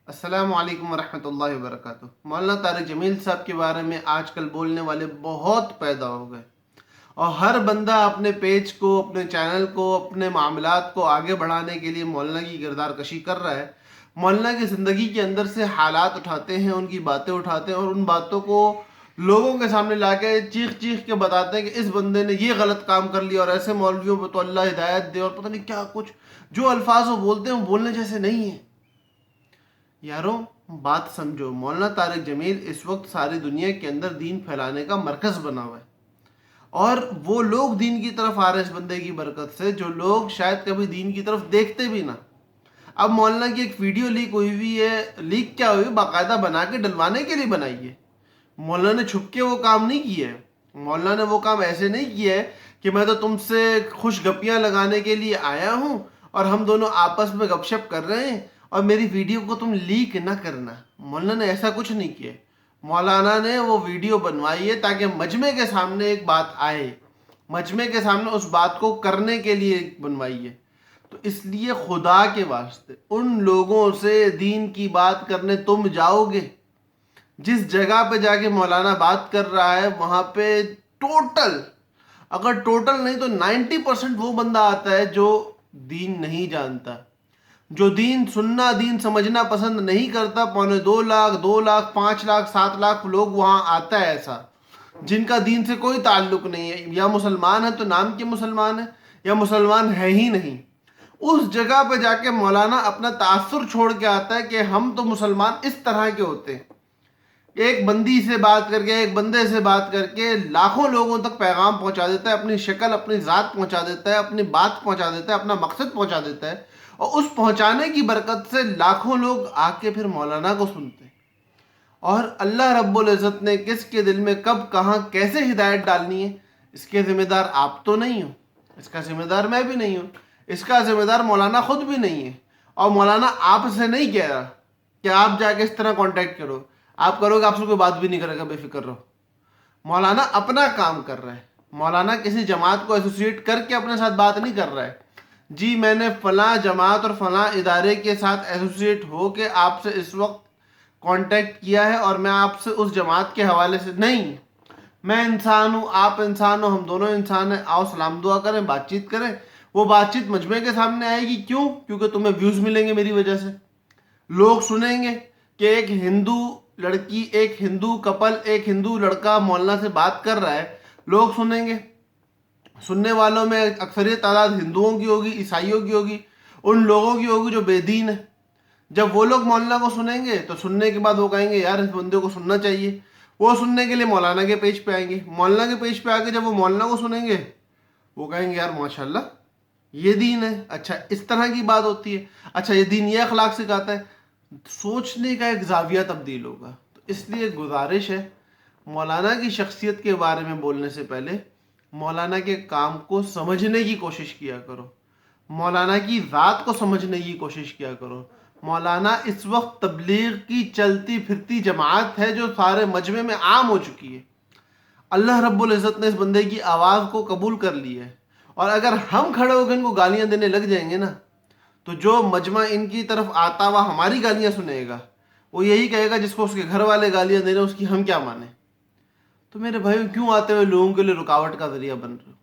السلام علیکم ورحمۃ اللہ وبرکاتہ۔ مولانا طارق جمیل صاحب کے بارے میں آج کل بولنے والے بہت پیدا ہو گئے، اور ہر بندہ اپنے پیج کو، اپنے چینل کو، اپنے معاملات کو آگے بڑھانے کے لیے مولانا کی کردار کشی کر رہا ہے۔ مولانا کی زندگی کے اندر سے حالات اٹھاتے ہیں، ان کی باتیں اٹھاتے ہیں، اور ان باتوں کو لوگوں کے سامنے لا کے چیخ چیخ کے بتاتے ہیں کہ اس بندے نے یہ غلط کام کر لیا، اور ایسے مولویوں پہ تو اللہ ہدایت دے، اور پتہ نہیں کیا کچھ۔ جو الفاظ وہ بولتے ہیں وہ بولنے جیسے نہیں ہیں۔ یاروں، بات سمجھو، مولانا طارق جمیل اس وقت ساری دنیا کے اندر دین پھیلانے کا مرکز بنا ہوا ہے، اور وہ لوگ دین کی طرف آ رہے ہیں اس بندے کی برکت سے جو لوگ شاید کبھی دین کی طرف دیکھتے بھی نہ۔ اب مولانا کی ایک ویڈیو لیک ہوئی ہوئی ہے، لیک کیا ہوئی، باقاعدہ بنا کے ڈلوانے کے لیے بنائی ہے۔ مولانا نے چھپ کے وہ کام نہیں کیا ہے۔ مولانا نے وہ کام ایسے نہیں کیا ہے کہ میں تو تم سے خوش گپیاں لگانے کے لیے آیا ہوں اور ہم دونوں آپس میں گپ شپ کر رہے ہیں اور میری ویڈیو کو تم لیک نہ کرنا۔ مولانا نے ایسا کچھ نہیں کیا۔ مولانا نے وہ ویڈیو بنوائی ہے تاکہ مجمع کے سامنے ایک بات آئے، مجمع کے سامنے اس بات کو کرنے کے لیے بنوائی ہے۔ تو اس لیے خدا کے واسطے ان لوگوں سے دین کی بات کرنے تم جاؤ گے، جس جگہ پہ جا کے مولانا بات کر رہا ہے وہاں پہ ٹوٹل، اگر ٹوٹل نہیں تو 90% وہ بندہ آتا ہے جو دین نہیں جانتا، جو دین سننا، دین سمجھنا پسند نہیں کرتا۔ 1.25 لاکھ، 2 لاکھ، 5 لاکھ، 7 لاکھ لوگ وہاں آتا ہے ایسا، جن کا دین سے کوئی تعلق نہیں ہے، یا مسلمان ہے تو نام کے مسلمان ہے، یا مسلمان ہے ہی نہیں۔ اس جگہ پہ جا کے مولانا اپنا تاثر چھوڑ کے آتا ہے کہ ہم تو مسلمان اس طرح کے ہوتے ہیں۔ ایک بندی سے بات کر کے، ایک بندے سے بات کر کے لاکھوں لوگوں تک پیغام پہنچا دیتا ہے، اپنی شکل، اپنی ذات پہنچا دیتا ہے، اپنی بات پہنچا دیتا ہے، اپنا مقصد پہنچا دیتا ہے، اور اس پہنچانے کی برکت سے لاکھوں لوگ آ کے پھر مولانا کو سنتے ہیں۔ اور اللہ رب العزت نے کس کے دل میں کب، کہاں، کیسے ہدایت ڈالنی ہے، اس کے ذمہ دار آپ تو نہیں ہو، اس کا ذمہ دار میں بھی نہیں ہوں، اس کا ذمہ دار مولانا خود بھی نہیں ہے، اور مولانا آپ سے نہیں کہہ رہا کہ آپ جا کے اس طرح کانٹیکٹ کرو۔ آپ کرو گے، آپ سے کوئی بات بھی نہیں کرے گا، بے فکر رہو۔ مولانا اپنا کام کر رہا ہے۔ مولانا کسی جماعت کو ایسوسیٹ کر کے اپنے ساتھ بات نہیں کر رہا ہے، جی میں نے فلاں جماعت اور فلاں ادارے کے ساتھ ایسوسیٹ ہو کے آپ سے اس وقت کانٹیکٹ کیا ہے اور میں آپ سے اس جماعت کے حوالے سے نہیں، میں انسان ہوں، آپ انسان ہو، ہم دونوں انسان ہیں، آؤ سلام دعا کریں، بات چیت کریں۔ وہ بات چیت مجمع کے سامنے آئے گی، کیوں؟ کیونکہ تمہیں ویوز ملیں گے میری وجہ سے، لوگ سنیں گے کہ ایک ہندو لڑکی، ایک ہندو کپل، ایک ہندو لڑکا مولانا سے بات کر رہا ہے، لوگ سنیں گے۔ سننے والوں میں اکثریت تعداد ہندوؤں کی ہوگی، عیسائیوں کی ہوگی، ان لوگوں کی ہوگی جو بے دین ہیں۔ جب وہ لوگ مولانا کو سنیں گے تو سننے کے بعد وہ کہیں گے یار اس بندے کو سننا چاہیے، وہ سننے کے لیے مولانا کے پیج پہ آئیں گے۔ مولانا کے پیج پہ آ کے جب وہ مولانا کو سنیں گے، وہ کہیں گے یار ماشاءاللہ یہ دین ہے، اچھا اس طرح کی بات ہوتی ہے، اچھا یہ دین یہ اخلاق سکھاتا ہے۔ سوچنے کا ایک زاویہ تبدیل ہوگا۔ تو اس لیے گزارش ہے، مولانا کی شخصیت کے بارے میں بولنے سے پہلے مولانا کے کام کو سمجھنے کی کوشش کیا کرو، مولانا کی ذات کو سمجھنے کی کوشش کیا کرو۔ مولانا اس وقت تبلیغ کی چلتی پھرتی جماعت ہے جو سارے مجمع میں عام ہو چکی ہے۔ اللہ رب العزت نے اس بندے کی آواز کو قبول کر لی ہے، اور اگر ہم کھڑے ہو کے ان کو گالیاں دینے لگ جائیں گے نا، تو جو مجمع ان کی طرف آتا ہوا ہماری گالیاں سنے گا، وہ یہی کہے گا جس کو اس کے گھر والے گالیاں دے رہے ہیں اس کی ہم کیا مانیں۔ تو میرے بھائی، کیوں آتے ہوئے لوگوں کے لیے رکاوٹ کا ذریعہ بن رہے ہو؟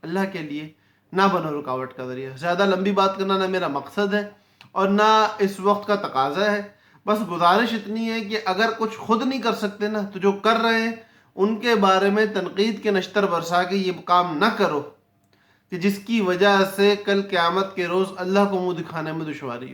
اللہ کے لیے نہ بنو رکاوٹ کا ذریعہ۔ زیادہ لمبی بات کرنا نہ میرا مقصد ہے اور نہ اس وقت کا تقاضا ہے۔ بس گزارش اتنی ہے کہ اگر کچھ خود نہیں کر سکتے نا، تو جو کر رہے ہیں ان کے بارے میں تنقید کے نشتر برسا کے یہ کام نہ کرو کہ جس کی وجہ سے کل قیامت کے روز اللہ کو منہ دکھانے میں دشواری ہو۔